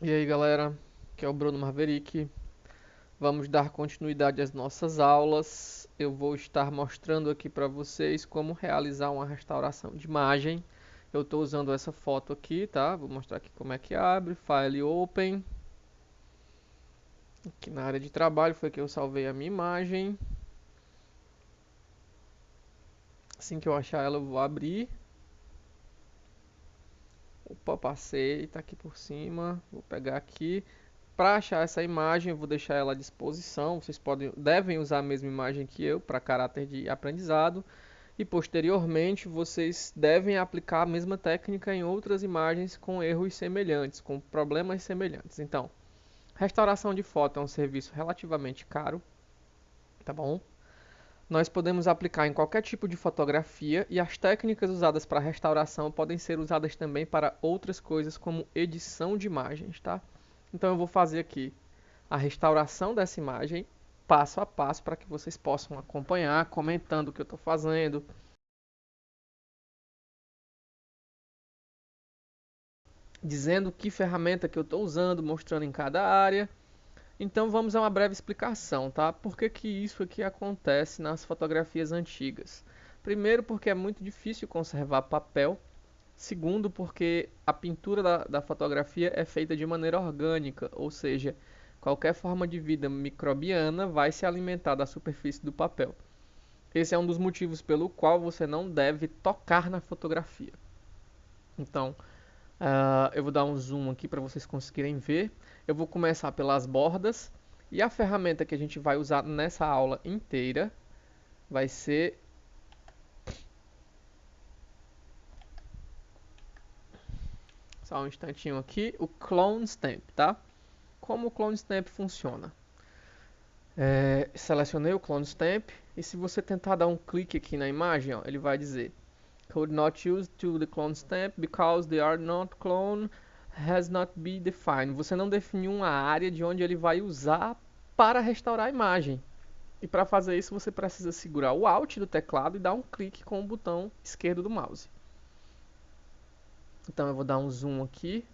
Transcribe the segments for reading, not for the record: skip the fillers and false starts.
E aí galera, aqui é o Bruno Maverick. Vamos dar continuidade às nossas aulas. Eu vou estar mostrando aqui para vocês como realizar uma restauração de imagem. Eu estou usando essa foto aqui, tá? Vou mostrar aqui como é que abre, File Open. Aqui na área de trabalho foi que eu salvei a minha imagem. Assim que eu achar ela eu vou abrir. Opa, passei, tá aqui por cima. Vou pegar aqui. Para achar essa imagem, eu vou deixar ela à disposição. Vocês devem usar a mesma imagem que eu para caráter de aprendizado. E posteriormente, vocês devem aplicar a mesma técnica em outras imagens com erros semelhantes, com problemas semelhantes. Então, restauração de foto é um serviço relativamente caro, tá bom? Nós podemos aplicar em qualquer tipo de fotografia e as técnicas usadas para restauração podem ser usadas também para outras coisas como edição de imagens, tá? Então eu vou fazer aqui a restauração dessa imagem passo a passo para que vocês possam acompanhar, comentando o que eu estou fazendo, dizendo que ferramenta que eu estou usando, mostrando em cada área. Então vamos a uma breve explicação, tá? Por que que isso aqui acontece nas fotografias antigas? Primeiro, porque é muito difícil conservar papel. Segundo, porque a pintura da fotografia é feita de maneira orgânica, ou seja, qualquer forma de vida microbiana vai se alimentar da superfície do papel. Esse é um dos motivos pelo qual você não deve tocar na fotografia. Então, eu vou dar um zoom aqui para vocês conseguirem ver. Eu vou começar pelas bordas. E a ferramenta que a gente vai usar nessa aula inteira vai ser... Só um instantinho aqui. O Clone Stamp, tá? Como o Clone Stamp funciona? Selecionei o Clone Stamp. E se você tentar dar um clique aqui na imagem, ó, ele vai dizer... Could not use to the clone stamp because they are not clone has not been defined. Você não definiu uma área de onde ele vai usar para restaurar a imagem. E para fazer isso você precisa segurar o Alt do teclado e dar um clique com o botão esquerdo do mouse. Então eu vou dar um zoom aqui,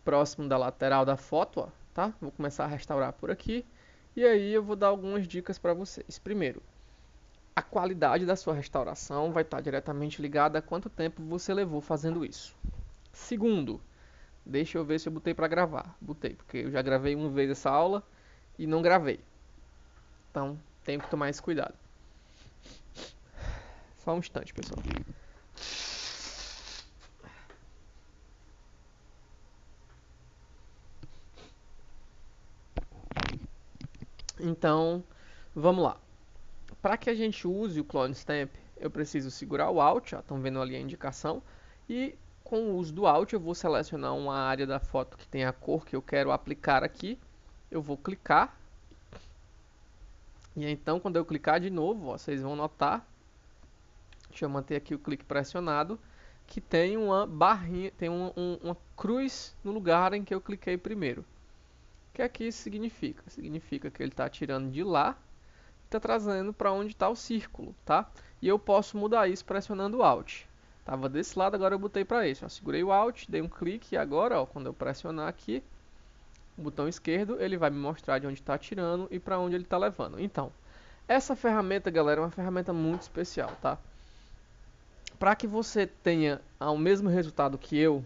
próximo da lateral da foto, ó, tá? Vou começar a restaurar por aqui. E aí eu vou dar algumas dicas para vocês. Primeiro, a qualidade da sua restauração vai estar diretamente ligada a quanto tempo você levou fazendo isso. Segundo, deixa eu ver se eu botei para gravar. Botei, porque eu já gravei uma vez essa aula e não gravei. Então, tem que tomar esse cuidado. Só um instante, pessoal. Então, vamos lá. Para que a gente use o Clone Stamp, eu preciso segurar o Alt, estão vendo ali a indicação, e com o uso do Alt eu vou selecionar uma área da foto que tem a cor que eu quero aplicar aqui. Eu vou clicar, e então quando eu clicar de novo, ó, vocês vão notar, deixa eu manter aqui o clique pressionado, que tem uma barrinha, tem uma cruz no lugar em que eu cliquei primeiro. O que é que isso significa? Significa que ele está tirando de lá, está trazendo para onde está o círculo, tá? E eu posso mudar isso pressionando o Alt. Tava desse lado, agora eu botei para esse. Ó. Segurei o Alt, dei um clique e agora, ó, quando eu pressionar aqui, o botão esquerdo, ele vai me mostrar de onde está tirando e para onde ele está levando. Então, essa ferramenta, galera, é uma ferramenta muito especial, tá? Para que você tenha o mesmo resultado que eu,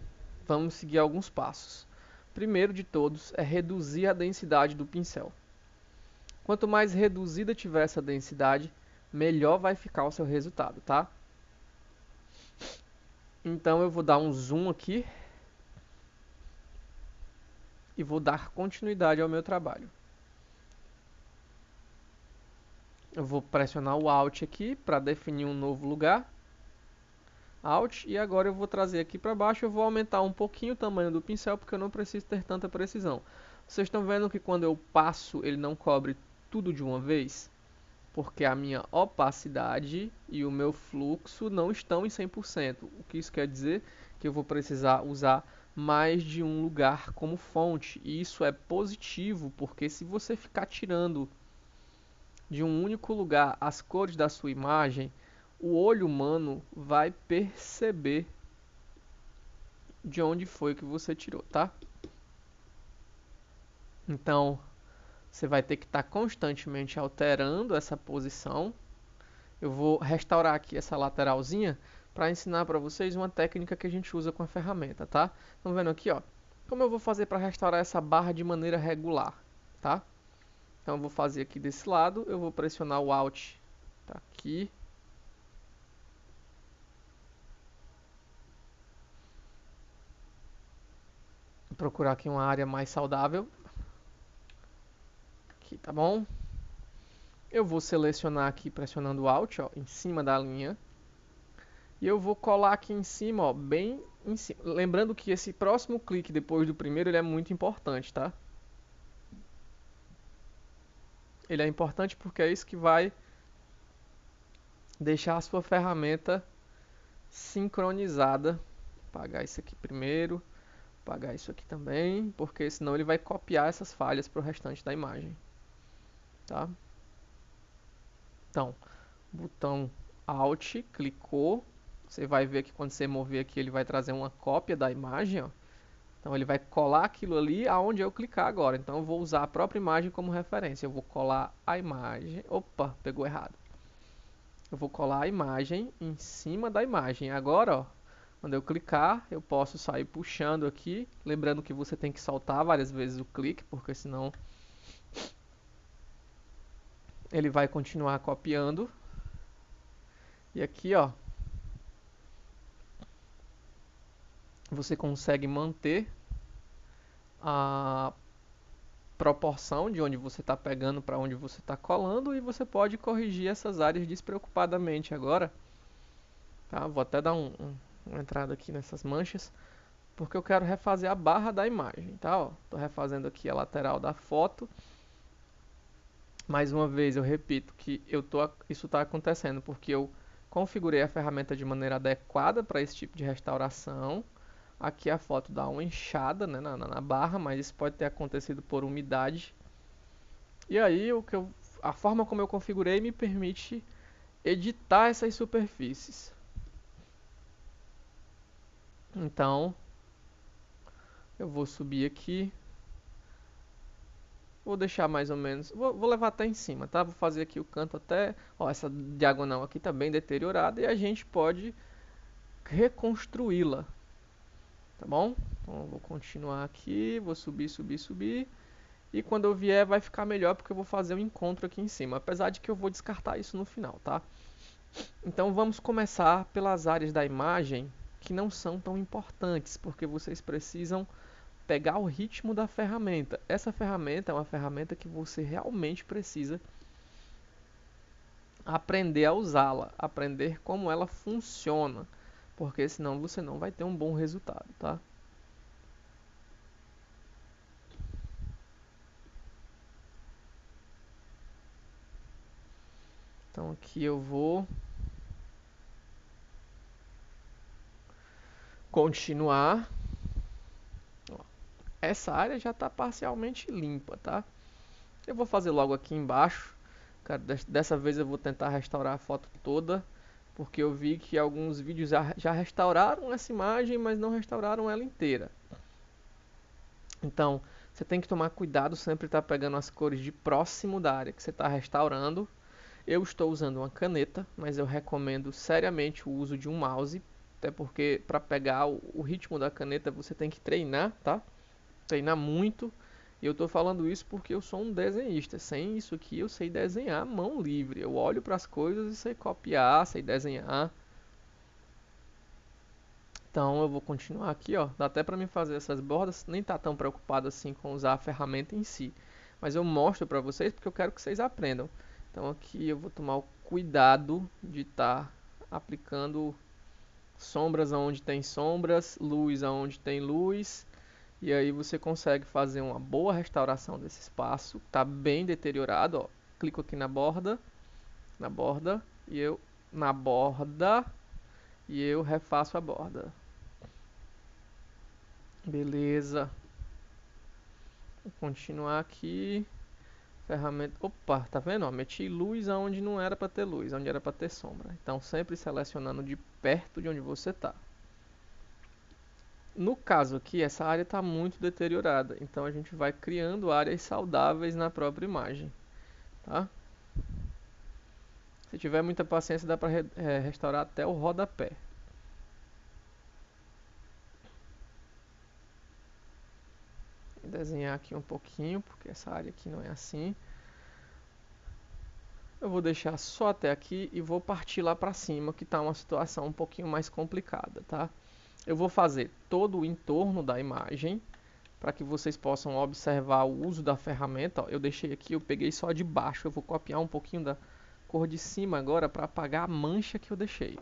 vamos seguir alguns passos. Primeiro de todos é reduzir a densidade do pincel. Quanto mais reduzida tiver essa densidade, melhor vai ficar o seu resultado, tá? Então eu vou dar um zoom aqui e vou dar continuidade ao meu trabalho. Eu vou pressionar o Alt aqui para definir um novo lugar. Alt, e agora eu vou trazer aqui para baixo, eu vou aumentar um pouquinho o tamanho do pincel, porque eu não preciso ter tanta precisão. Vocês estão vendo que quando eu passo, ele não cobre tudo de uma vez? Porque a minha opacidade e o meu fluxo não estão em 100%. O que isso quer dizer? Que eu vou precisar usar mais de um lugar como fonte. E isso é positivo, porque se você ficar tirando de um único lugar as cores da sua imagem, o olho humano vai perceber de onde foi que você tirou, tá? Então, você vai ter que estar constantemente alterando essa posição. Eu vou restaurar aqui essa lateralzinha para ensinar para vocês uma técnica que a gente usa com a ferramenta, tá? Estão vendo aqui, ó? Como eu vou fazer para restaurar essa barra de maneira regular, tá? Então eu vou fazer aqui desse lado, eu vou pressionar o Alt, tá aqui. Vou procurar aqui uma área mais saudável. Aqui, tá bom? Eu vou selecionar aqui pressionando o Alt, ó, em cima da linha. E eu vou colar aqui em cima, ó, bem em cima. Lembrando que esse próximo clique depois do primeiro, ele é muito importante, tá? Ele é importante porque é isso que vai deixar a sua ferramenta sincronizada. Vou apagar isso aqui primeiro, apagar isso aqui também, porque senão ele vai copiar essas falhas para o restante da imagem, tá? Então, botão Alt, clicou, você vai ver que quando você mover aqui ele vai trazer uma cópia da imagem, ó. Então ele vai colar aquilo ali aonde eu clicar agora. Então eu vou usar a própria imagem como referência. Eu vou colar a imagem. Opa, pegou errado. Eu vou colar a imagem em cima da imagem. Agora, ó, quando eu clicar, eu posso sair puxando aqui. Lembrando que você tem que soltar várias vezes o clique, porque senão ele vai continuar copiando. E aqui, ó, você consegue manter a proporção de onde você está pegando para onde você está colando, e você pode corrigir essas áreas despreocupadamente agora, tá? Vou até dar uma entrada aqui nessas manchas, porque eu quero refazer a barra da imagem, tá? Ó, tô refazendo aqui a lateral da foto. Mais uma vez eu repito que isso está acontecendo porque eu configurei a ferramenta de maneira adequada para esse tipo de restauração. Aqui a foto dá uma inchada, né, na barra, mas isso pode ter acontecido por umidade. E aí a forma como eu configurei me permite editar essas superfícies. Então, eu vou subir aqui. Vou deixar mais ou menos, vou levar até em cima, tá? Vou fazer aqui o canto até, ó, essa diagonal aqui tá bem deteriorada e a gente pode reconstruí-la, tá bom? Então eu vou continuar aqui, vou subir, subir, subir. E quando eu vier vai ficar melhor porque eu vou fazer um encontro aqui em cima, apesar de que eu vou descartar isso no final, tá? Então vamos começar pelas áreas da imagem que não são tão importantes, porque vocês precisam pegar o ritmo da ferramenta. Essa ferramenta é uma ferramenta que você realmente precisa aprender a usá-la, aprender como ela funciona, porque senão você não vai ter um bom resultado, tá? Então aqui eu vou continuar. Essa área já está parcialmente limpa, tá? Eu vou fazer logo aqui embaixo. Cara, dessa vez eu vou tentar restaurar a foto toda, porque eu vi que alguns vídeos já restauraram essa imagem, mas não restauraram ela inteira. Então, você tem que tomar cuidado sempre estar pegando as cores de próximo da área que você está restaurando. Eu estou usando uma caneta, mas eu recomendo seriamente o uso de um mouse, até porque para pegar o ritmo da caneta você tem que treinar, tá? Treinar muito. E eu estou falando isso porque eu sou um desenhista. Sem isso aqui eu sei desenhar mão livre. Eu olho para as coisas e sei copiar, sei desenhar. Então eu vou continuar aqui, ó. Dá até para mim fazer essas bordas, nem tá tão preocupado assim com usar a ferramenta em si. Mas eu mostro para vocês porque eu quero que vocês aprendam. Então aqui eu vou tomar o cuidado de estar aplicando sombras onde tem sombras, luz onde tem luz. E aí você consegue fazer uma boa restauração desse espaço. Tá bem deteriorado, ó. Clico aqui na borda e eu na borda e eu refaço a borda. Beleza. Vou continuar aqui. Ferramenta. Opa, tá vendo? Ó, meti luz aonde não era para ter luz, onde era para ter sombra. Então sempre selecionando de perto de onde você tá. No caso aqui, essa área está muito deteriorada, então a gente vai criando áreas saudáveis na própria imagem, tá? Se tiver muita paciência, dá para restaurar até o rodapé. Vou desenhar aqui um pouquinho, porque essa área aqui não é assim. Eu vou deixar só até aqui e vou partir lá para cima, que está uma situação um pouquinho mais complicada, tá? Eu vou fazer todo o entorno da imagem, para que vocês possam observar o uso da ferramenta. Ó, eu deixei aqui, eu peguei só de baixo, eu vou copiar um pouquinho da cor de cima agora para apagar a mancha que eu deixei.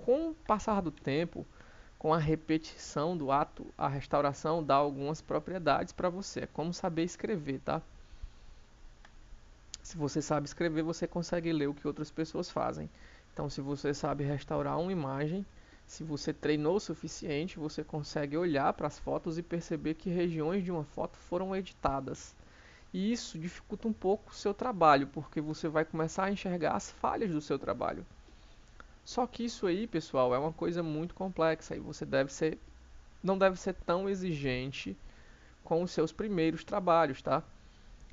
Com o passar do tempo, com a repetição do ato, a restauração dá algumas propriedades para você. É como saber escrever, tá? Se você sabe escrever, você consegue ler o que outras pessoas fazem. Então, se você sabe restaurar uma imagem, se você treinou o suficiente, você consegue olhar para as fotos e perceber que regiões de uma foto foram editadas. E isso dificulta um pouco o seu trabalho, porque você vai começar a enxergar as falhas do seu trabalho. Só que isso aí, pessoal, é uma coisa muito complexa e você não deve ser tão exigente com os seus primeiros trabalhos, tá?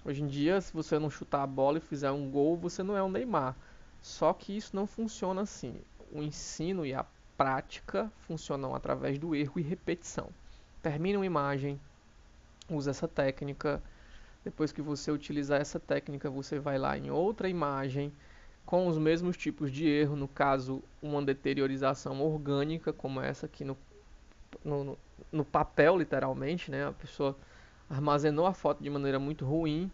Hoje em dia, se você não chutar a bola e fizer um gol, você não é um Neymar. Só que isso não funciona assim. O ensino e a prática funcionam através do erro e repetição. Termina uma imagem, usa essa técnica. Depois que você utilizar essa técnica, você vai lá em outra imagem com os mesmos tipos de erro. No caso, uma deteriorização orgânica, como essa aqui no, no papel, literalmente, né? A pessoa armazenou a foto de maneira muito ruim,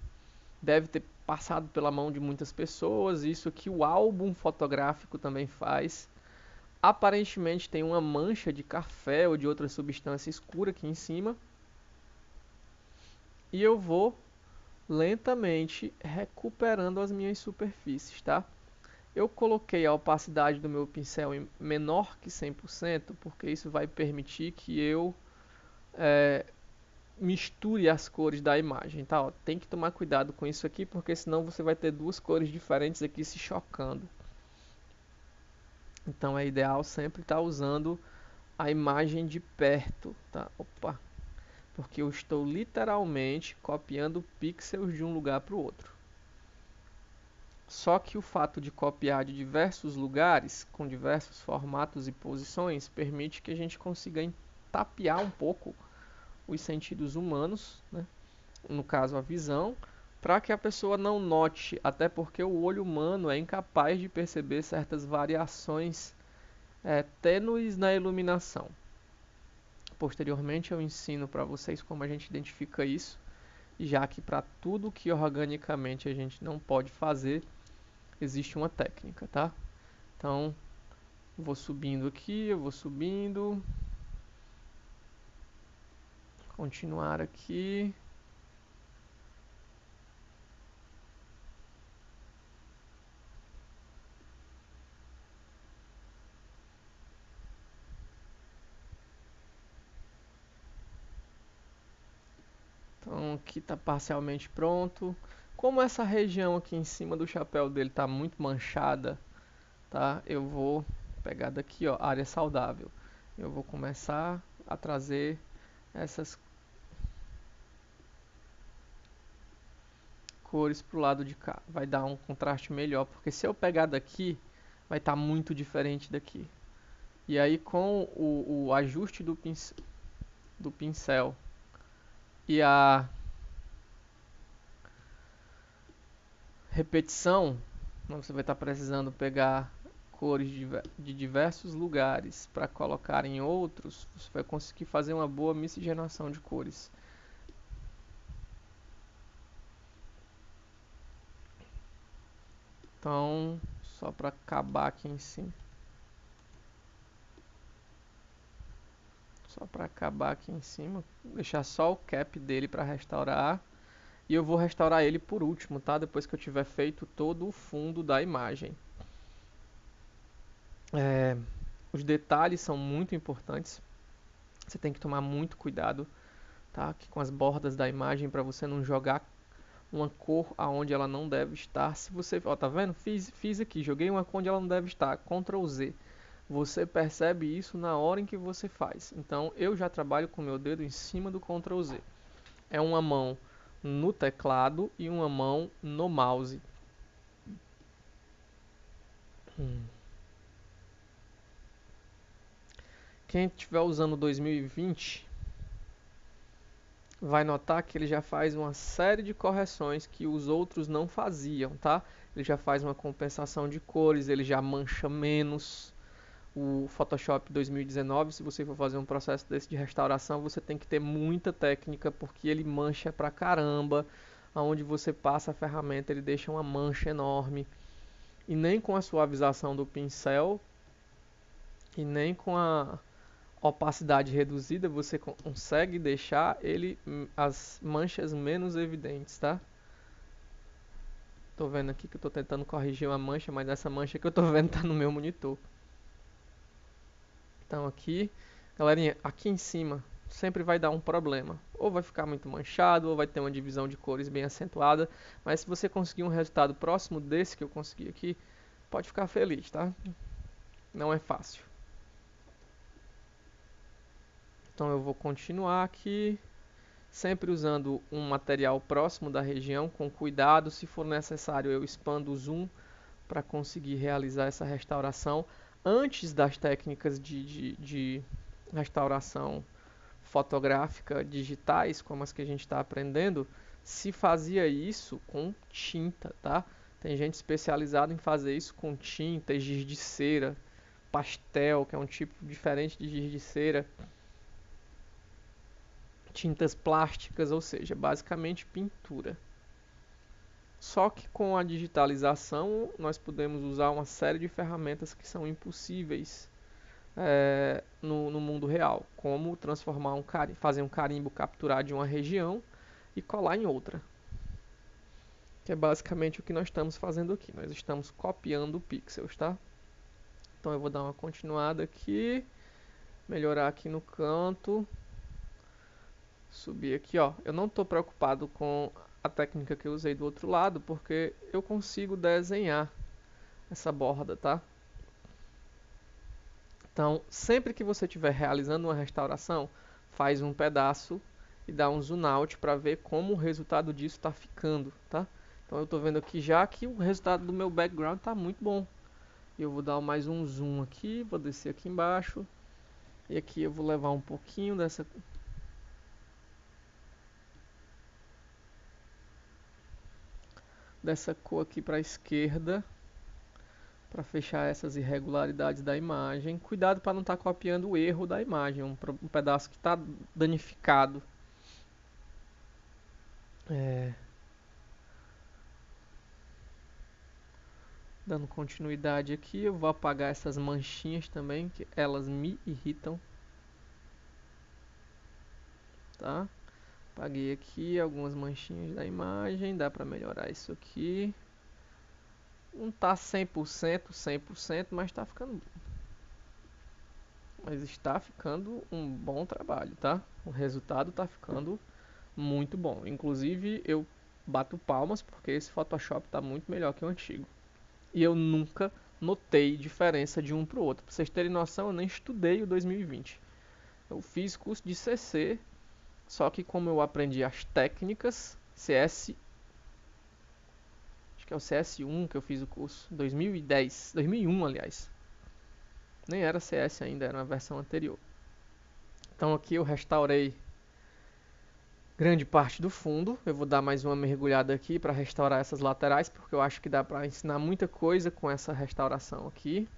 deve ter passado pela mão de muitas pessoas, isso que o álbum fotográfico também faz. Aparentemente tem uma mancha de café ou de outra substância escura aqui em cima. E eu vou lentamente recuperando as minhas superfícies, tá? Eu coloquei a opacidade do meu pincel em menor que 100%, porque isso vai permitir que eu misture as cores da imagem, tá? Ó, tem que tomar cuidado com isso aqui, porque senão você vai ter duas cores diferentes aqui se chocando. Então é ideal sempre estar usando a imagem de perto, tá? Opa! Porque eu estou literalmente copiando pixels de um lugar para o outro. Só que o fato de copiar de diversos lugares, com diversos formatos e posições, permite que a gente consiga tapear um pouco os sentidos humanos, né? No caso a visão, para que a pessoa não note, até porque o olho humano é incapaz de perceber certas variações tênues na iluminação. Posteriormente eu ensino para vocês como a gente identifica isso, já que para tudo que organicamente a gente não pode fazer, existe uma técnica, tá? Então, vou subindo aqui, eu vou subindo, continuar aqui. Então aqui está parcialmente pronto. Como essa região aqui em cima do chapéu dele está muito manchada, tá? Eu vou pegar daqui, ó, área saudável. Eu vou começar a trazer essas cores para o lado de cá. Vai dar um contraste melhor, porque se eu pegar daqui, vai estar muito diferente daqui. E aí com o ajuste do pincel e a repetição, você vai estar precisando pegar cores de diversos lugares para colocar em outros, você vai conseguir fazer uma boa miscigenação de cores. Então, só para acabar aqui em cima. Só para acabar aqui em cima, deixar só o cap dele para restaurar. E eu vou restaurar ele por último, tá? Depois que eu tiver feito todo o fundo da imagem. Os detalhes são muito importantes. Você tem que tomar muito cuidado, tá? Aqui com as bordas da imagem para você não jogar uma cor aonde ela não deve estar. Se você, ó, tá vendo? Fiz aqui, joguei uma cor onde ela não deve estar. Ctrl Z. você percebe isso na hora em que você faz. Então eu já trabalho com o meu dedo em cima do Ctrl Z. É uma mão no teclado e uma mão no mouse. Quem estiver usando 2020 vai notar que ele já faz uma série de correções que os outros não faziam, tá? Ele já faz uma compensação de cores, ele já mancha menos. O Photoshop 2019, se você for fazer um processo desse de restauração, você tem que ter muita técnica, porque ele mancha pra caramba. Aonde você passa a ferramenta, ele deixa uma mancha enorme. E nem com a suavização do pincel e nem com a opacidade reduzida você consegue deixar ele as manchas menos evidentes, tá? Tô vendo aqui que eu tô tentando corrigir uma mancha, mas essa mancha que eu tô vendo tá no meu monitor. Então aqui, galerinha, aqui em cima sempre vai dar um problema. Ou vai ficar muito manchado, ou vai ter uma divisão de cores bem acentuada. Mas se você conseguir um resultado próximo desse que eu consegui aqui, pode ficar feliz, tá? Não é fácil. Então eu vou continuar aqui, sempre usando um material próximo da região, com cuidado. Se for necessário, eu expando o zoom para conseguir realizar essa restauração. Antes das técnicas de restauração fotográfica digitais, como as que a gente está aprendendo, se fazia isso com tinta, tá? Tem gente especializada em fazer isso com tinta, giz de cera, pastel, que é um tipo diferente de giz de cera, tintas plásticas, ou seja, basicamente pintura. Só que com a digitalização nós podemos usar uma série de ferramentas que são impossíveis no mundo real, como transformar fazer um carimbo, capturar de uma região e colar em outra, que é basicamente o que nós estamos fazendo aqui. Nós estamos copiando pixels, tá? Então eu vou dar uma continuada aqui, melhorar aqui no canto, subir aqui, ó. Eu não estou preocupado com a técnica que eu usei do outro lado, porque eu consigo desenhar essa borda, tá? Então, sempre que você estiver realizando uma restauração, faz um pedaço e dá um zoom out para ver como o resultado disso está ficando, tá? Então eu estou vendo aqui já que o resultado do meu background está muito bom. Eu vou dar mais um zoom aqui, vou descer aqui embaixo. E aqui eu vou levar um pouquinho dessa cor aqui para a esquerda, para fechar essas irregularidades da imagem. Cuidado para não estar copiando o erro da imagem, um pedaço que está danificado. Dando continuidade aqui, eu vou apagar essas manchinhas também, que elas me irritam. Tá? Apaguei aqui algumas manchinhas da imagem, dá para melhorar isso aqui. Não tá 100%, mas está ficando bom. Mas está ficando um bom trabalho, tá? O resultado está ficando muito bom. Inclusive, eu bato palmas porque esse Photoshop está muito melhor que o antigo. E eu nunca notei diferença de um para o outro. Para vocês terem noção, eu nem estudei o 2020. Eu fiz curso de CC, só que como eu aprendi as técnicas, acho que é o CS1 que eu fiz o curso, 2010, 2001 aliás. Nem era CS ainda, era uma versão anterior. Então aqui eu restaurei grande parte do fundo. Eu vou dar mais uma mergulhada aqui para restaurar essas laterais, porque eu acho que dá para ensinar muita coisa com essa restauração aqui.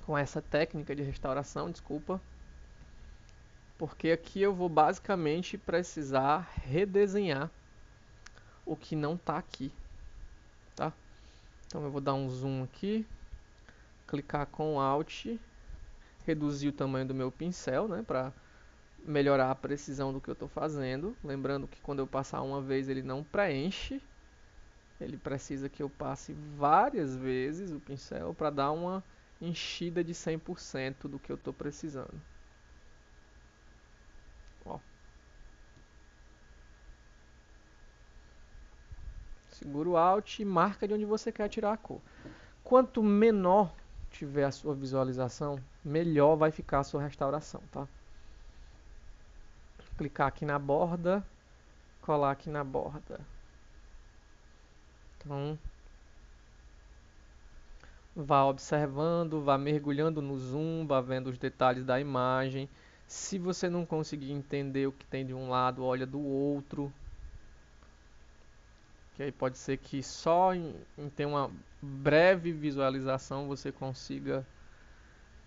Com essa técnica de restauração, desculpa. Porque aqui eu vou basicamente precisar redesenhar o que não está aqui, tá? Então eu vou dar um zoom aqui, clicar com Alt, reduzir o tamanho do meu pincel, né, para melhorar a precisão do que eu estou fazendo. Lembrando que quando eu passar uma vez ele não preenche, ele precisa que eu passe várias vezes o pincel para dar uma enchida de 100% do que eu estou precisando. Ó. Segura o Alt e marca de onde você quer tirar a cor. Quanto menor tiver a sua visualização, melhor vai ficar a sua restauração, tá? Clicar aqui na borda, colar aqui na borda. Então, vá observando, vá mergulhando no zoom, vá vendo os detalhes da imagem. Se você não conseguir entender o que tem de um lado, olha do outro. Que aí pode ser que só em ter uma breve visualização você consiga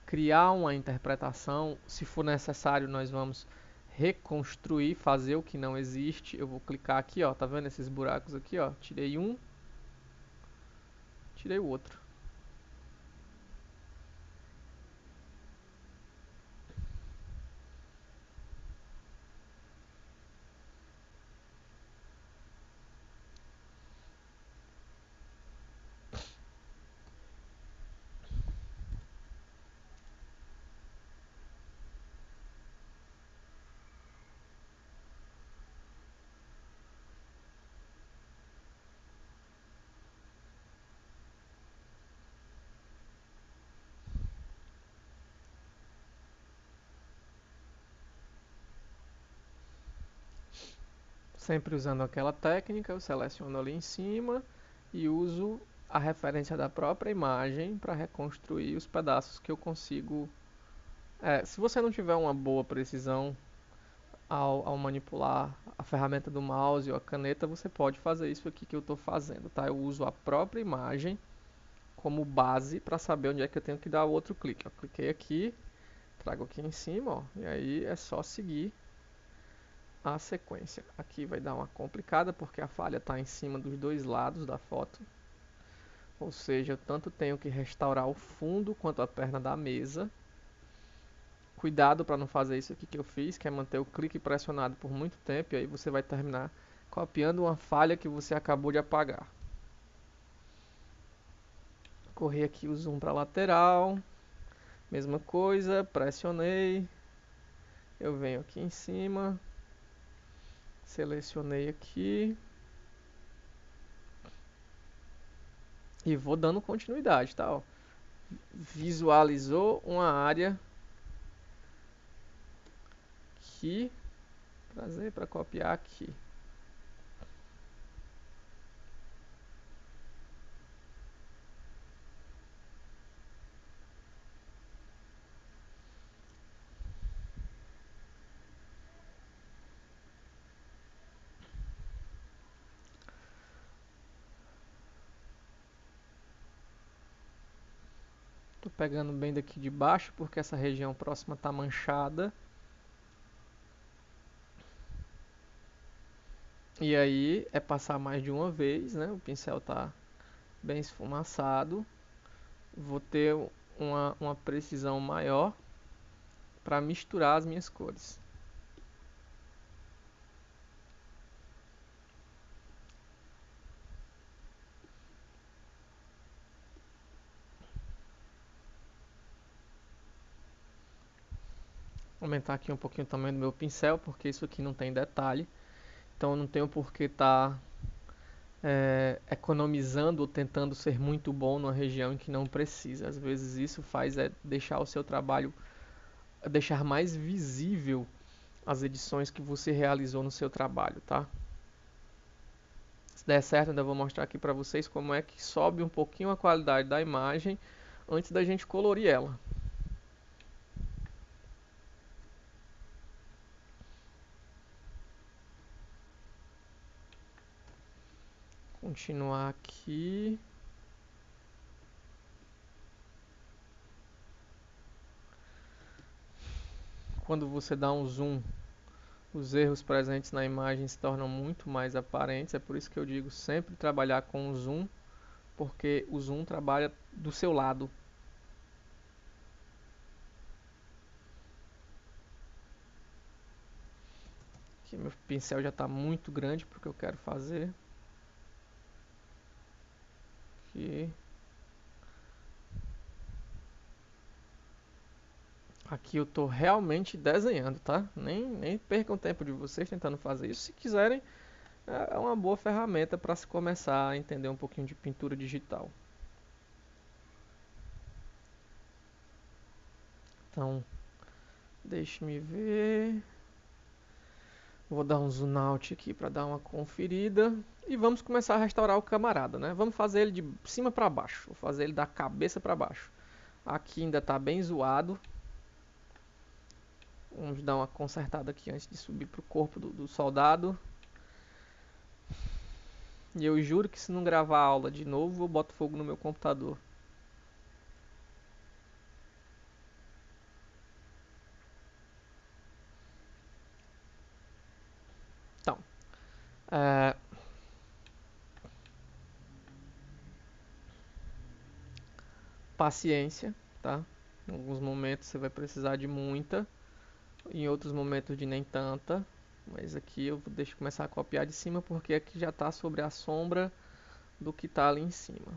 criar uma interpretação. Se for necessário, nós vamos reconstruir, fazer o que não existe. Eu vou clicar aqui, ó, tá vendo esses buracos aqui, ó? Tirei um, tirei o outro. Sempre usando aquela técnica, eu seleciono ali em cima e uso a referência da própria imagem para reconstruir os pedaços que eu consigo. Se você não tiver uma boa precisão ao manipular a ferramenta do mouse ou a caneta, você pode fazer isso aqui que eu estou fazendo, tá? Eu uso a própria imagem como base para saber onde é que eu tenho que dar o outro clique. Ó, cliquei aqui, trago aqui em cima, ó, e aí é só seguir a sequência. Aqui vai dar uma complicada porque a falha está em cima dos dois lados da foto. Ou seja, eu tanto tenho que restaurar o fundo quanto a perna da mesa. Cuidado para não fazer isso aqui que eu fiz, que é manter o clique pressionado por muito tempo, e aí você vai terminar copiando uma falha que você acabou de apagar. Corri aqui o zoom para a lateral, mesma coisa, pressionei, eu venho aqui em cima, selecionei aqui e vou dando continuidade, tá? Ó. Visualizou uma área aqui, trazer para copiar aqui. Tô pegando bem daqui de baixo porque essa região próxima tá manchada. E aí é passar mais de uma vez, né? O pincel tá bem esfumaçado. Vou ter uma precisão maior para misturar as minhas cores. Vou aumentar aqui um pouquinho o tamanho do meu pincel, porque isso aqui não tem detalhe. Então eu não tenho por que estar economizando ou tentando ser muito bom numa região em que não precisa. Às vezes isso faz deixar o seu trabalho, deixar mais visível as edições que você realizou no seu trabalho, tá? Se der certo, ainda vou mostrar aqui para vocês como é que sobe um pouquinho a qualidade da imagem antes da gente colorir ela. Continuar aqui. Quando você dá um zoom, os erros presentes na imagem se tornam muito mais aparentes. É por isso que eu digo sempre trabalhar com o zoom, porque o zoom trabalha do seu lado. Aqui meu pincel já está muito grande porque eu quero fazer. Aqui. Aqui eu estou realmente desenhando, tá? Nem percam tempo de vocês tentando fazer isso. Se quiserem, é uma boa ferramenta para se começar a entender um pouquinho de pintura digital. Então, deixe-me ver. Vou dar um zoom out aqui para dar uma conferida. E vamos começar a restaurar o camarada, né? Vamos fazer ele de cima para baixo. Vou fazer ele da cabeça para baixo. Aqui ainda está bem zoado. Vamos dar uma consertada aqui antes de subir pro corpo do soldado. E eu juro que se não gravar a aula de novo, eu boto fogo no meu computador. Então, é, paciência, tá? Em alguns momentos você vai precisar de muita, em outros momentos de nem tanta. Mas aqui eu deixo começar a copiar de cima porque aqui já está sobre a sombra do que está ali em cima.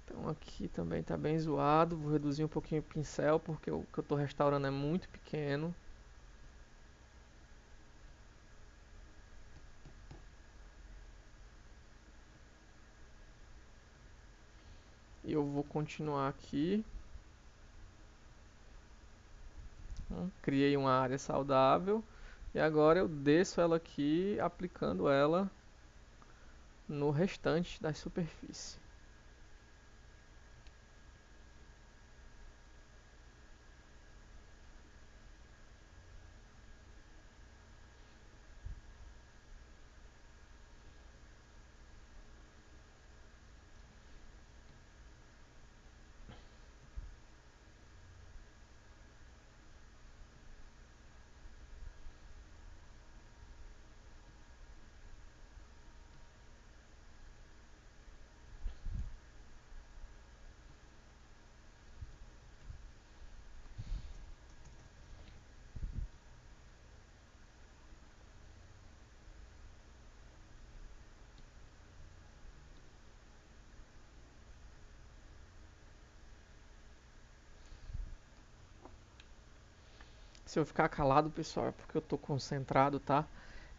Então aqui também está bem zoado. Vou reduzir um pouquinho o pincel porque o que eu estou restaurando é muito pequeno. E eu vou continuar aqui. Criei uma área saudável. E agora eu desço ela aqui, aplicando ela no restante da superfície. Se eu ficar calado, pessoal, é porque eu tô concentrado, tá?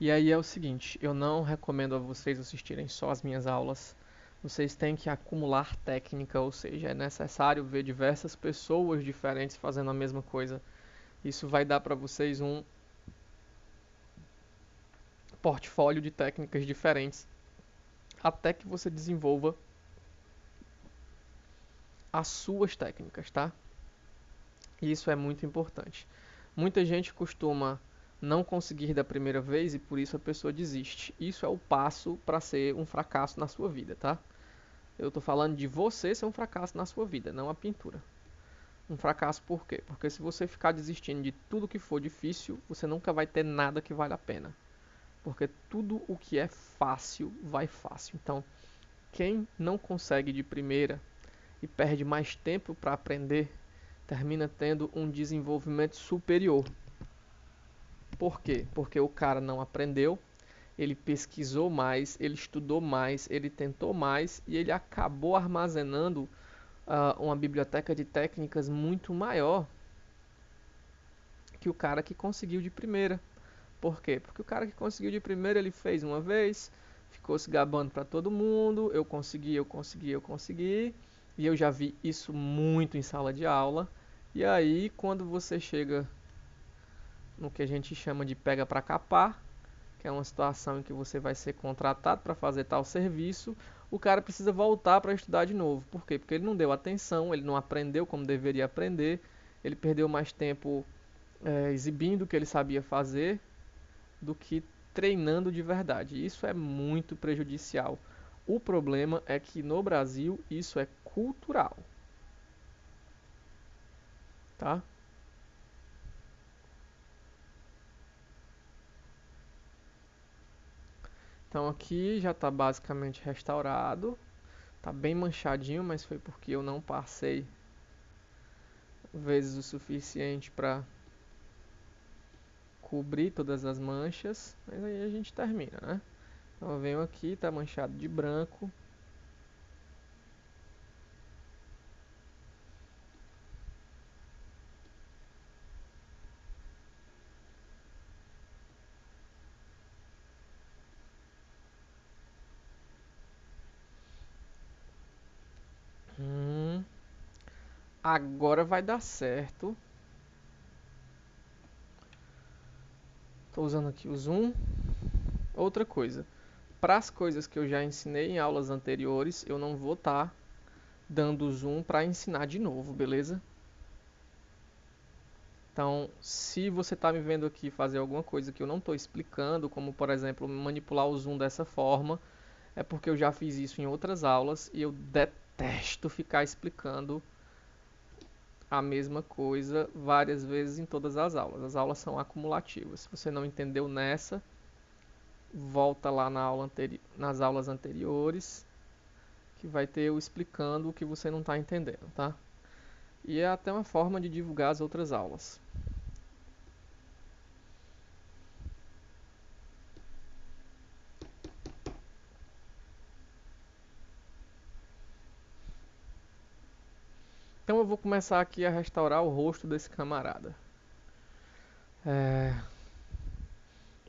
E aí é o seguinte, eu não recomendo a vocês assistirem só as minhas aulas. Vocês têm que acumular técnica, ou seja, é necessário ver diversas pessoas diferentes fazendo a mesma coisa. Isso vai dar para vocês um portfólio de técnicas diferentes, até que você desenvolva as suas técnicas, tá? Isso é muito importante. Muita gente costuma não conseguir da primeira vez e por isso a pessoa desiste. Isso é o passo para ser um fracasso na sua vida, tá? Eu tô falando de você ser um fracasso na sua vida, não a pintura. Um fracasso por quê? Porque se você ficar desistindo de tudo que for difícil, você nunca vai ter nada que vale a pena. Porque tudo o que é fácil, vai fácil. Então, quem não consegue de primeira e perde mais tempo para aprender, termina tendo um desenvolvimento superior. Por quê? Porque o cara não aprendeu, ele pesquisou mais, ele estudou mais, ele tentou mais e ele acabou armazenando uma biblioteca de técnicas muito maior que o cara que conseguiu de primeira. Por quê? Porque o cara que conseguiu de primeira ele fez uma vez, ficou se gabando para todo mundo, eu consegui, eu consegui, eu consegui, e eu já vi isso muito em sala de aula. E aí, quando você chega no que a gente chama de pega para capar, que é uma situação em que você vai ser contratado para fazer tal serviço, o cara precisa voltar para estudar de novo. Por quê? Porque ele não deu atenção, ele não aprendeu como deveria aprender, ele perdeu mais tempo exibindo o que ele sabia fazer do que treinando de verdade. Isso é muito prejudicial. O problema é que no Brasil isso é cultural, tá? Então aqui já está basicamente restaurado. Tá bem manchadinho, mas foi porque eu não passei vezes o suficiente para cobrir todas as manchas. Mas aí a gente termina, né? Então eu venho aqui, tá manchado de branco. Hum. Agora vai dar certo. Estou usando aqui o zoom. Outra coisa, para as coisas que eu já ensinei em aulas anteriores, eu não vou estar dando zoom para ensinar de novo, beleza? Então, se você está me vendo aqui fazer alguma coisa que eu não estou explicando, como por exemplo manipular o zoom dessa forma, é porque eu já fiz isso em outras aulas e eu detesto ficar explicando a mesma coisa várias vezes em todas as aulas. As aulas são acumulativas. Se você não entendeu nessa, volta lá nas aulas anteriores, que vai ter eu explicando o que você não está entendendo, tá? E é até uma forma de divulgar as outras aulas. Então eu vou começar aqui a restaurar o rosto desse camarada.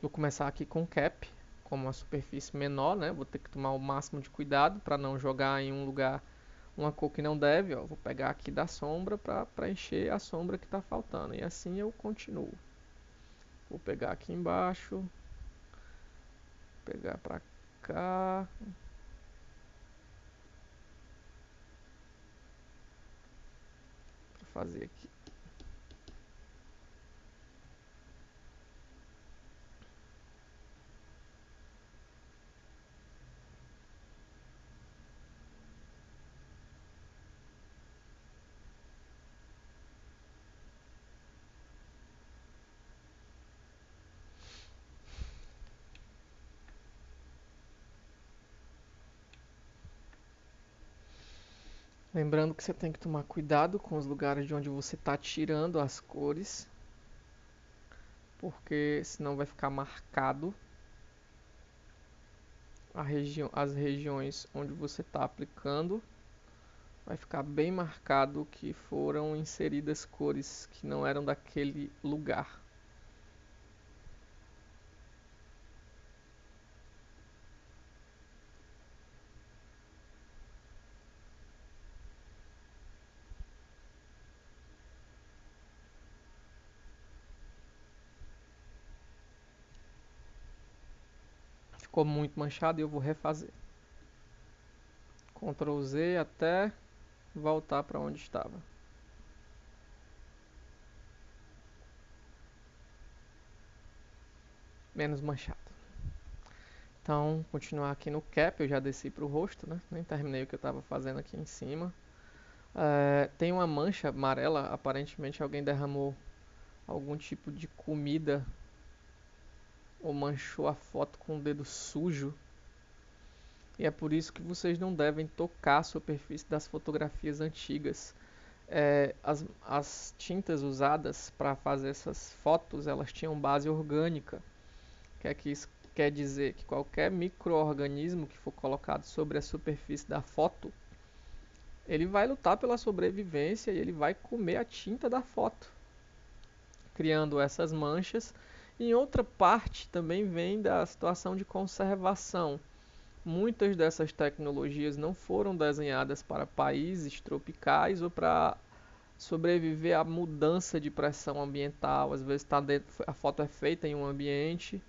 Vou começar aqui com cap, como uma superfície menor, né? Vou ter que tomar o máximo de cuidado para não jogar em um lugar uma cor que não deve. Ó. Vou pegar aqui da sombra para preencher a sombra que está faltando. E assim eu continuo. Vou pegar aqui embaixo, pegar para cá. Vou fazer aqui. Lembrando que você tem que tomar cuidado com os lugares de onde você está tirando as cores, porque senão vai ficar marcado as regiões onde você está aplicando. Vai ficar bem marcado que foram inseridas cores que não eram daquele lugar. Ficou muito manchado e eu vou refazer. Ctrl Z até voltar para onde estava. Menos manchado. Então, continuar aqui no cap, eu já desci para o rosto, né? Nem terminei o que eu estava fazendo aqui em cima. Tem uma mancha amarela, aparentemente alguém derramou algum tipo de comida ou manchou a foto com o dedo sujo. E é por isso que vocês não devem tocar a superfície das fotografias antigas. As tintas usadas para fazer essas fotos, elas tinham base orgânica. Que isso quer dizer que qualquer micro-organismo que for colocado sobre a superfície da foto, ele vai lutar pela sobrevivência e ele vai comer a tinta da foto, criando essas manchas. Em outra parte também vem da situação de conservação. Muitas dessas tecnologias não foram desenhadas para países tropicais ou para sobreviver à mudança de pressão ambiental. Às vezes a foto é feita em um ambiente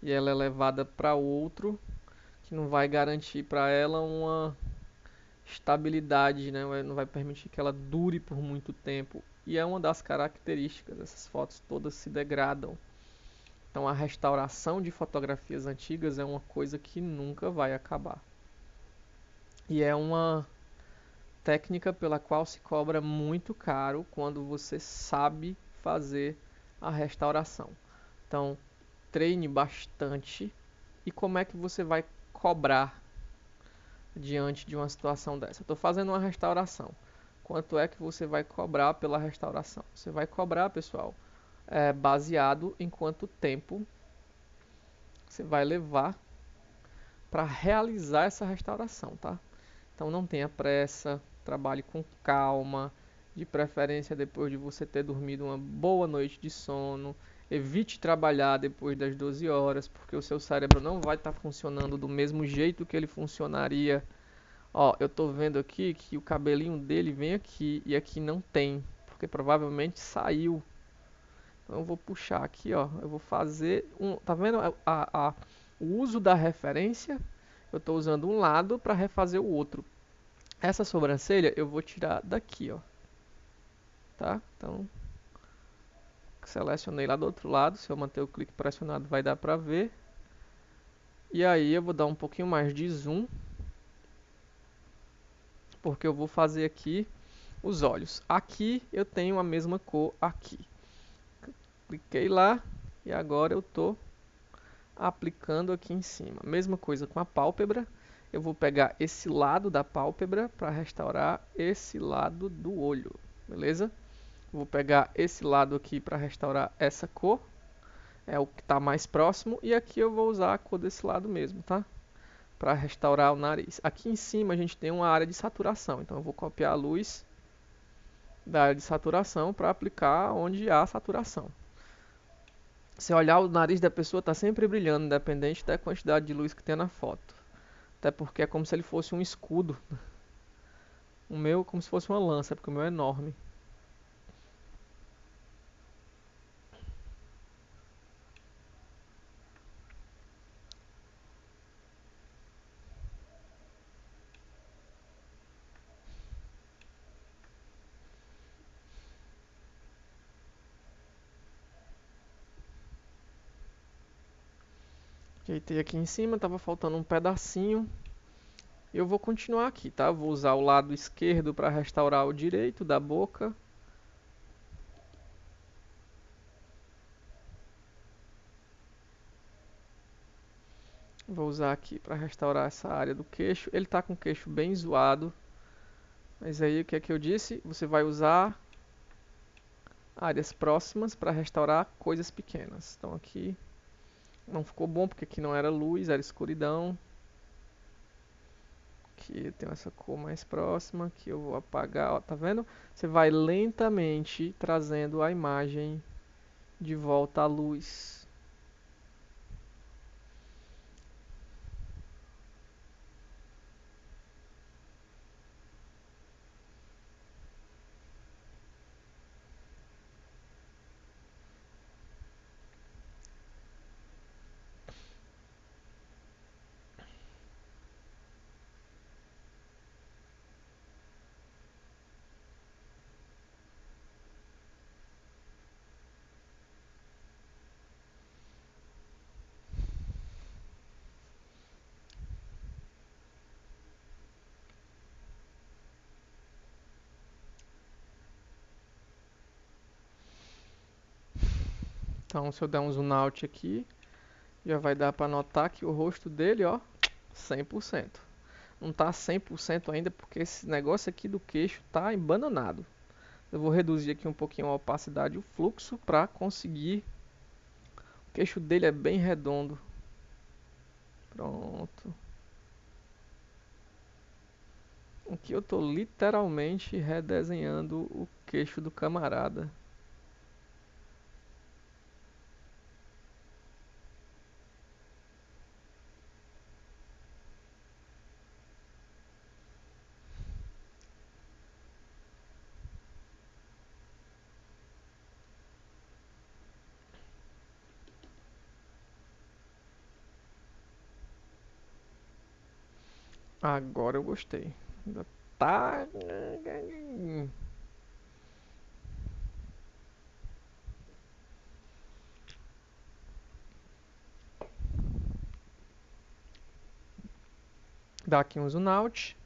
e ela é levada para outro, que não vai garantir para ela uma estabilidade, né? Não vai permitir que ela dure por muito tempo. E é uma das características, essas fotos todas se degradam. Então a restauração de fotografias antigas é uma coisa que nunca vai acabar. E é uma técnica pela qual se cobra muito caro quando você sabe fazer a restauração. Então, treine bastante. E como é que você vai cobrar diante de uma situação dessa? Eu estou fazendo uma restauração. Quanto é que você vai cobrar pela restauração? Você vai cobrar, pessoal, baseado em quanto tempo você vai levar para realizar essa restauração, tá? Então não tenha pressa, trabalhe com calma, de preferência depois de você ter dormido uma boa noite de sono. Evite trabalhar depois das 12 horas, porque o seu cérebro não vai estar funcionando do mesmo jeito que ele funcionaria Ó, eu tô vendo aqui que o cabelinho dele vem aqui e aqui não tem, porque provavelmente saiu. Então eu vou puxar aqui, ó. Eu vou fazer um, tá vendo o uso da referência? Eu tô usando um lado para refazer o outro. Essa sobrancelha eu vou tirar daqui, ó. Tá? Então selecionei lá do outro lado. Se eu manter o clique pressionado vai dar pra ver. E aí eu vou dar um pouquinho mais de zoom, porque eu vou fazer aqui os olhos. Aqui eu tenho a mesma cor aqui. Cliquei lá e agora eu tô aplicando aqui em cima. Mesma coisa com a pálpebra. Eu vou pegar esse lado da pálpebra para restaurar esse lado do olho, beleza? Vou pegar esse lado aqui para restaurar essa cor, é o que está mais próximo, e aqui eu vou usar a cor desse lado mesmo, tá? Para restaurar o nariz. Aqui em cima a gente tem uma área de saturação, então eu vou copiar a luz da área de saturação para aplicar onde há saturação. Se olhar, o nariz da pessoa está sempre brilhando, independente da quantidade de luz que tem na foto. Até porque é como se ele fosse um escudo. O meu é como se fosse uma lança, porque o meu é enorme. Ajeitei aqui em cima, estava faltando um pedacinho. Eu vou continuar aqui, tá? Vou usar o lado esquerdo para restaurar o direito da boca. Vou usar aqui para restaurar essa área do queixo. Ele está com o queixo bem zoado. Mas aí o que é que eu disse? Você vai usar áreas próximas para restaurar coisas pequenas. Então aqui não ficou bom porque aqui não era luz, era escuridão. Aqui eu tenho essa cor mais próxima que eu vou apagar, ó, tá vendo? Você vai lentamente trazendo a imagem de volta à luz. Então, se eu der um zoom out aqui, já vai dar para notar que o rosto dele, ó, 100%. Não tá 100% ainda porque esse negócio aqui do queixo tá embananado. Eu vou reduzir aqui um pouquinho a opacidade e o fluxo para conseguir. O queixo dele é bem redondo. Pronto. Aqui eu tô literalmente redesenhando o queixo do camarada. Agora eu gostei. Ainda tá. Dá aqui um zoom out.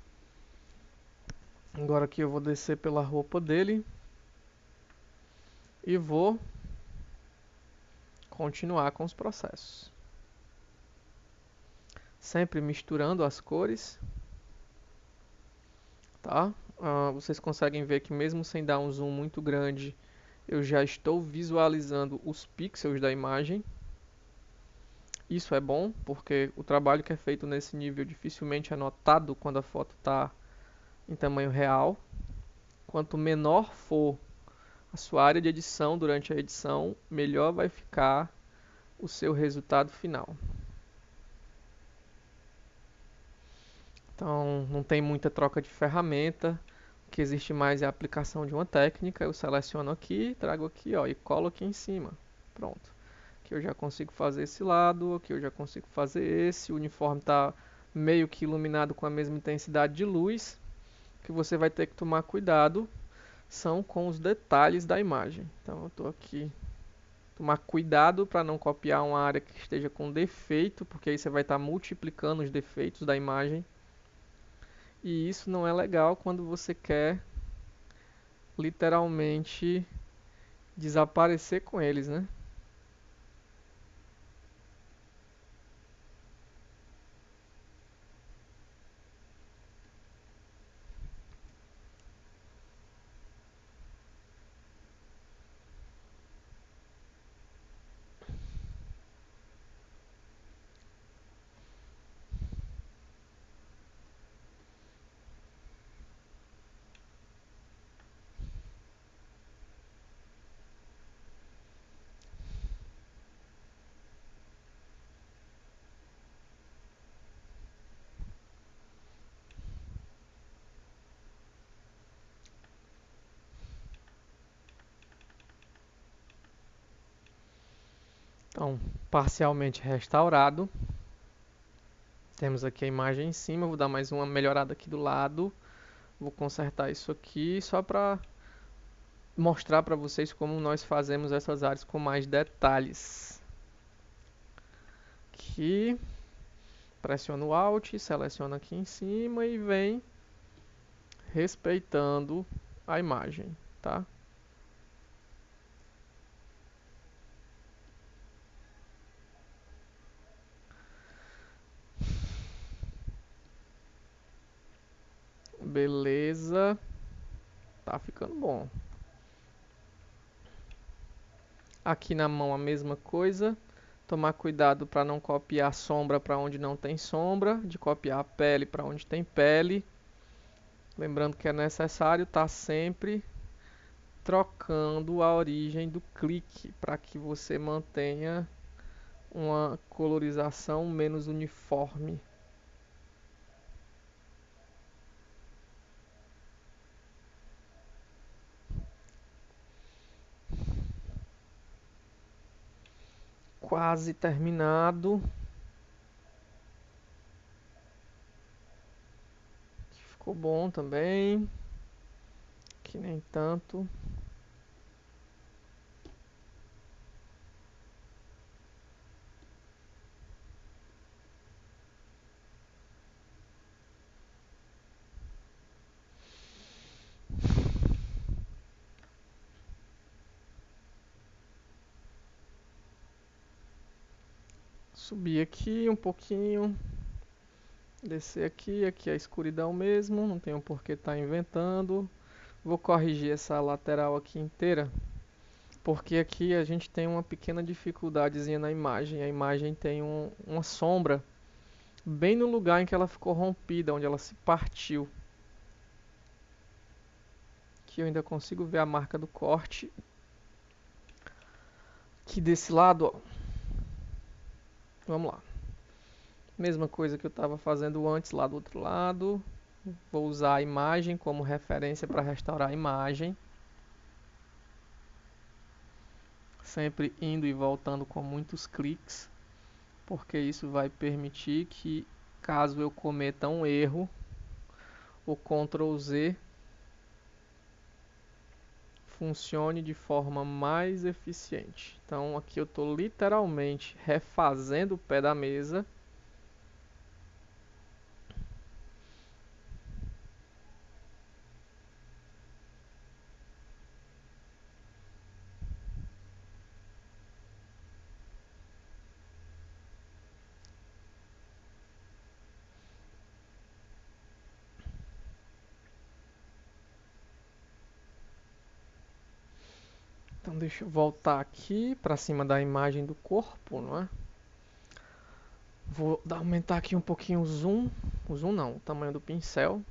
Agora aqui eu vou descer pela roupa dele. E vou continuar com os processos. Sempre misturando as cores. Tá? Vocês conseguem ver que mesmo sem dar um zoom muito grande, eu já estou visualizando os pixels da imagem. Isso é bom, porque o trabalho que é feito nesse nível dificilmente é notado quando a foto está em tamanho real. Quanto menor for a sua área de edição durante a edição, melhor vai ficar o seu resultado final. Então não tem muita troca de ferramenta. O que existe mais é a aplicação de uma técnica. Eu seleciono aqui, trago aqui, ó, e colo aqui em cima. Pronto. Aqui eu já consigo fazer esse lado, aqui eu já consigo fazer esse. O uniforme está meio que iluminado com a mesma intensidade de luz. O que você vai ter que tomar cuidado são com os detalhes da imagem. Então eu estou aqui, tomar cuidado para não copiar uma área que esteja com defeito, porque aí você vai estar multiplicando os defeitos da imagem. E isso não é legal quando você quer literalmente desaparecer com eles, né? Então, parcialmente restaurado. Temos aqui a imagem em cima, vou dar mais uma melhorada aqui do lado. Vou consertar isso aqui só para mostrar para vocês como nós fazemos essas áreas com mais detalhes. Aqui, pressiono o Alt, seleciono aqui em cima e vem respeitando a imagem, tá? Beleza, tá ficando bom. Aqui na mão a mesma coisa. Tomar cuidado para não copiar sombra para onde não tem sombra, de copiar a pele para onde tem pele. Lembrando que é necessário estar sempre trocando a origem do clique para que você mantenha uma colorização menos uniforme. Quase terminado. Ficou bom também. Que nem tanto. Subir aqui um pouquinho. Descer aqui, aqui é a escuridão mesmo, não tenho por que estar inventando. Vou corrigir essa lateral aqui inteira, porque aqui a gente tem uma pequena dificuldadezinha na imagem. A imagem tem uma sombra bem no lugar em que ela ficou rompida, onde ela se partiu. Aqui eu ainda consigo ver a marca do corte. Aqui desse lado, ó. Vamos lá. Mesma coisa que eu estava fazendo antes lá do outro lado. Vou usar a imagem como referência para restaurar a imagem. Sempre indo e voltando com muitos cliques, porque isso vai permitir que, caso eu cometa um erro, o Ctrl Z funcione de forma mais eficiente. Então aqui eu estou literalmente refazendo o pé da mesa. Então deixa eu voltar aqui para cima da imagem do corpo, não é? Vou aumentar aqui um pouquinho o zoom não, o tamanho do pincel,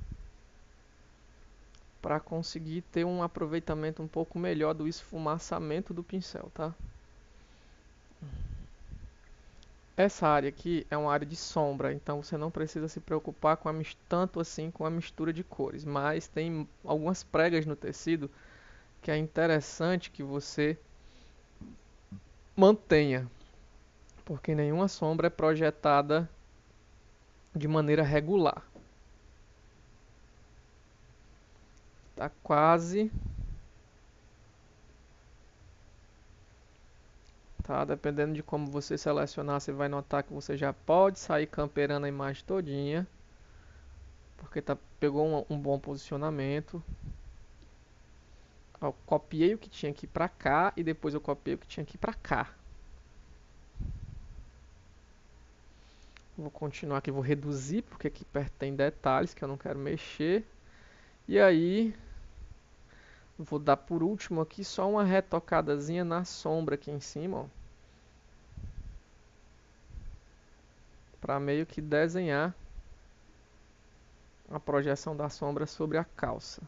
para conseguir ter um aproveitamento um pouco melhor do esfumaçamento do pincel, tá? Essa área aqui é uma área de sombra, então você não precisa se preocupar com tanto assim com a mistura de cores, mas tem algumas pregas no tecido que é interessante que você mantenha, porque nenhuma sombra é projetada de maneira regular. Tá quase, tá? Dependendo de como você selecionar, você vai notar que você já pode sair camperando a imagem todinha, porque pegou um bom posicionamento. Ó, copiei o que tinha aqui pra cá e depois eu copiei o que tinha aqui pra cá. Vou continuar aqui, vou reduzir porque aqui perto tem detalhes que eu não quero mexer. E aí, vou dar por último aqui só uma retocadazinha na sombra aqui em cima, ó, para meio que desenhar a projeção da sombra sobre a calça.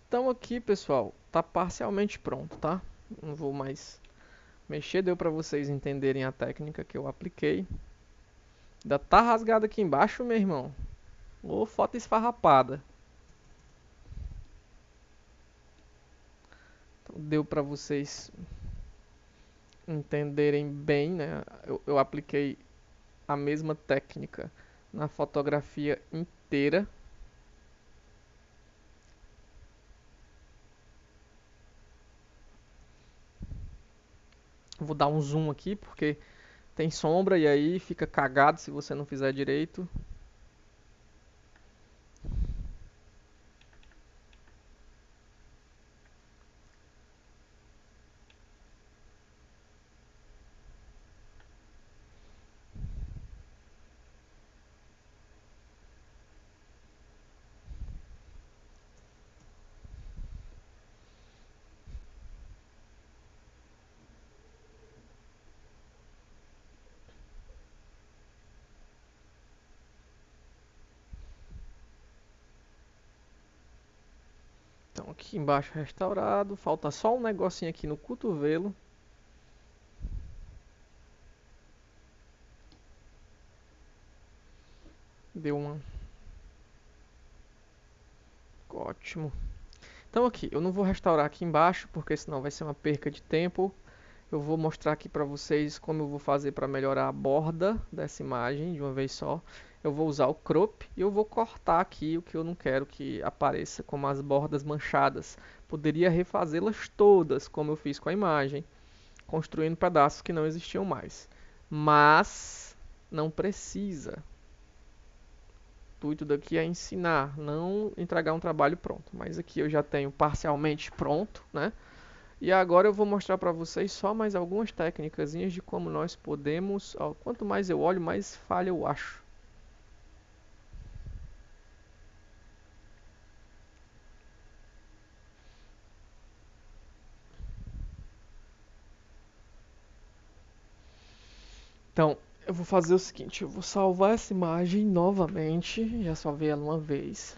Então aqui, pessoal, tá parcialmente pronto, tá? Não vou mais mexer, deu para vocês entenderem a técnica que eu apliquei. Ainda tá rasgado aqui embaixo, meu irmão. Ô, foto esfarrapada. Então, deu para vocês entenderem bem, né? Eu apliquei a mesma técnica na fotografia inteira. Vou dar um zoom aqui porque tem sombra e aí fica cagado se você não fizer direito. Então aqui embaixo restaurado, falta só um negocinho aqui no cotovelo. Deu uma... Ótimo. Então aqui, eu não vou restaurar aqui embaixo, porque senão vai ser uma perca de tempo. Eu vou mostrar aqui para vocês como eu vou fazer para melhorar a borda dessa imagem de uma vez só. Eu vou usar o crop e eu vou cortar aqui o que eu não quero que apareça, como as bordas manchadas. Poderia refazê-las todas, como eu fiz com a imagem, construindo pedaços que não existiam mais. Mas não precisa. O intuito daqui é ensinar, não entregar um trabalho pronto. Mas aqui eu já tenho parcialmente pronto, né? E agora eu vou mostrar para vocês só mais algumas técnicas de como nós podemos... Ó, quanto mais eu olho, mais falha eu acho. Então, eu vou fazer o seguinte, eu vou salvar essa imagem novamente, já salvei ela uma vez.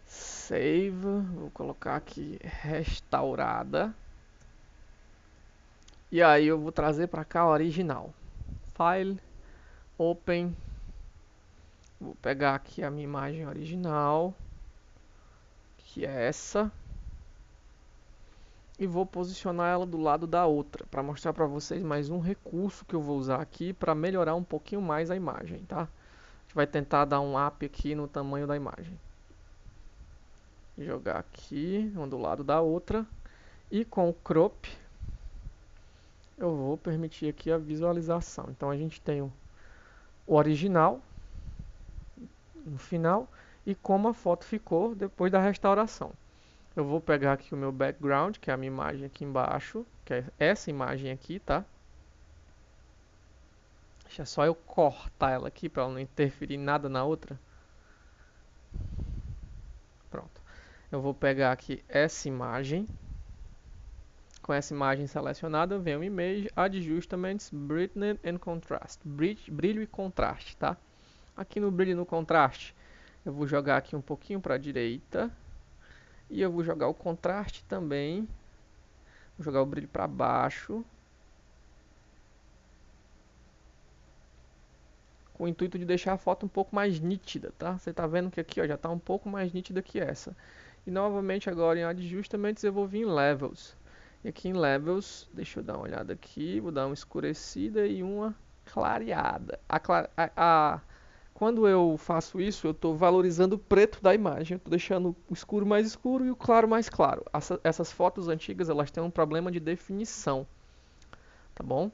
Save, vou colocar aqui restaurada. E aí eu vou trazer para cá a original. File, Open. Vou pegar aqui a minha imagem original, que é essa. E vou posicionar ela do lado da outra, para mostrar para vocês mais um recurso que eu vou usar aqui para melhorar um pouquinho mais a imagem, tá? A gente vai tentar dar um up aqui no tamanho da imagem. Jogar aqui, uma do lado da outra. E com o crop, eu vou permitir aqui a visualização. Então a gente tem o original no final e como a foto ficou depois da restauração. Eu vou pegar aqui o meu background, que é a minha imagem aqui embaixo, que é essa imagem aqui, tá? Deixa só eu cortar ela aqui para ela não interferir nada na outra. Pronto. Eu vou pegar aqui essa imagem. Com essa imagem selecionada, eu venho Image, Adjustments, Brightness and Contrast. Brilho e contraste, tá? Aqui no brilho e no contraste, eu vou jogar aqui um pouquinho para a direita. E eu vou jogar o contraste também. Vou jogar o brilho para baixo. Com o intuito de deixar a foto um pouco mais nítida, tá? Você tá vendo que aqui ó, já está um pouco mais nítida que essa. E novamente agora em Adjustments eu vou vir em Levels. E aqui em Levels, deixa eu dar uma olhada aqui, vou dar uma escurecida e uma clareada. Quando eu faço isso, eu estou valorizando o preto da imagem. Eu estou deixando o escuro mais escuro e o claro mais claro. Essas fotos antigas, elas têm um problema de definição, tá bom?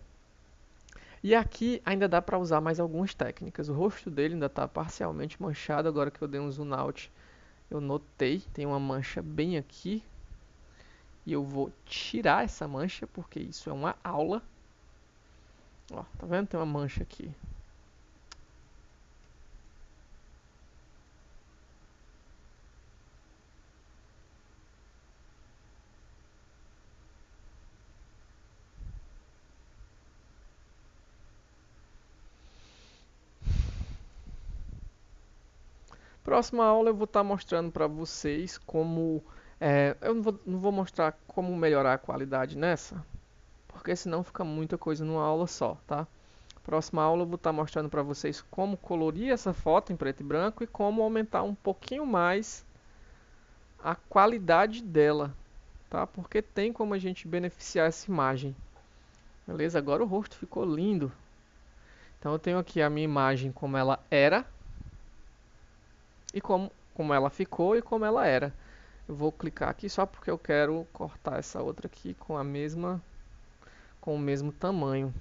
E aqui ainda dá para usar mais algumas técnicas. O rosto dele ainda está parcialmente manchado, agora que eu dei um zoom out. Eu notei, tem uma mancha bem aqui. E eu vou tirar essa mancha, porque isso é uma aula. Ó, tá vendo? Tem uma mancha aqui. Próxima aula eu vou estar mostrando para vocês como... eu não vou mostrar como melhorar a qualidade nessa, porque senão fica muita coisa numa aula só, tá? Próxima aula eu vou estar mostrando para vocês como colorir essa foto em preto e branco e como aumentar um pouquinho mais a qualidade dela, tá? Porque tem como a gente beneficiar essa imagem. Beleza? Agora o rosto ficou lindo. Então eu tenho aqui a minha imagem como ela era e como ela ficou e como ela era. Eu vou clicar aqui só porque eu quero cortar essa outra aqui com o mesmo tamanho.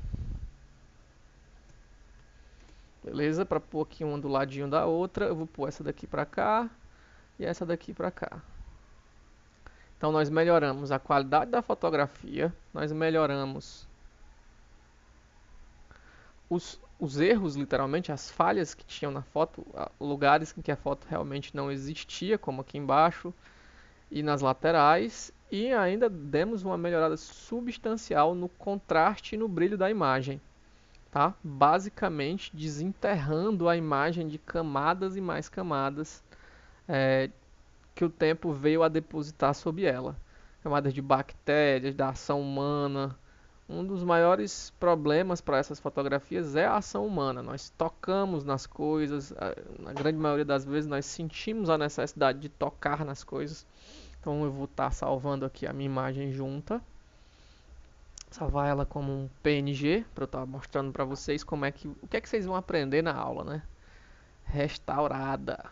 Beleza? Para pôr aqui uma do ladinho da outra, eu vou pôr essa daqui para cá e essa daqui para cá. Então nós melhoramos a qualidade da fotografia, nós melhoramos os erros, literalmente, as falhas que tinham na foto, lugares em que a foto realmente não existia, como aqui embaixo e nas laterais, e ainda demos uma melhorada substancial no contraste e no brilho da imagem, tá? Basicamente desenterrando a imagem de camadas e mais camadas que o tempo veio a depositar sobre ela. Camadas de bactérias, da ação humana. Um dos maiores problemas para essas fotografias é a ação humana. Nós tocamos nas coisas, na grande maioria das vezes nós sentimos a necessidade de tocar nas coisas. Então eu vou estar salvando aqui a minha imagem junta. Salvar ela como um PNG, para eu estar mostrando para vocês o que é que vocês vão aprender na aula, né? Restaurada.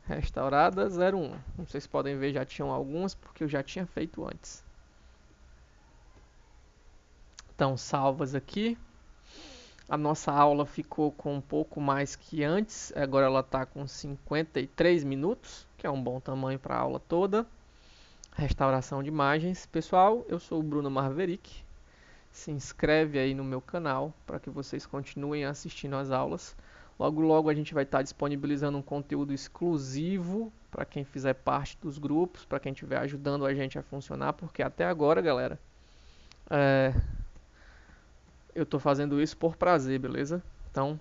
Restaurada 01. Como vocês podem ver, já tinham algumas porque eu já tinha feito antes. Então, salvas aqui. A nossa aula ficou com um pouco mais que antes. Agora ela está com 53 minutos, que é um bom tamanho para a aula toda. Restauração de imagens. Pessoal, eu sou o Bruno Marverick. Se inscreve aí no meu canal para que vocês continuem assistindo às aulas. Logo, logo a gente vai estar disponibilizando um conteúdo exclusivo para quem fizer parte dos grupos, para quem estiver ajudando a gente a funcionar, porque até agora, galera, eu estou fazendo isso por prazer, beleza? Então,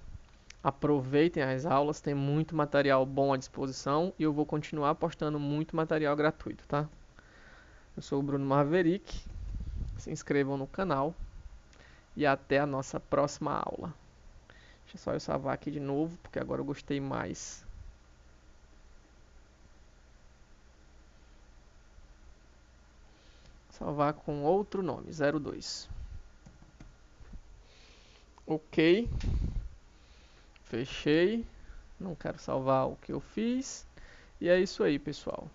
aproveitem as aulas, tem muito material bom à disposição e eu vou continuar postando muito material gratuito, tá? Eu sou o Bruno Marverick, se inscrevam no canal e até a nossa próxima aula. Deixa só eu salvar aqui de novo, porque agora eu gostei mais. Salvar com outro nome, 02. Ok. Fechei. Não quero salvar o que eu fiz. E é isso aí, pessoal.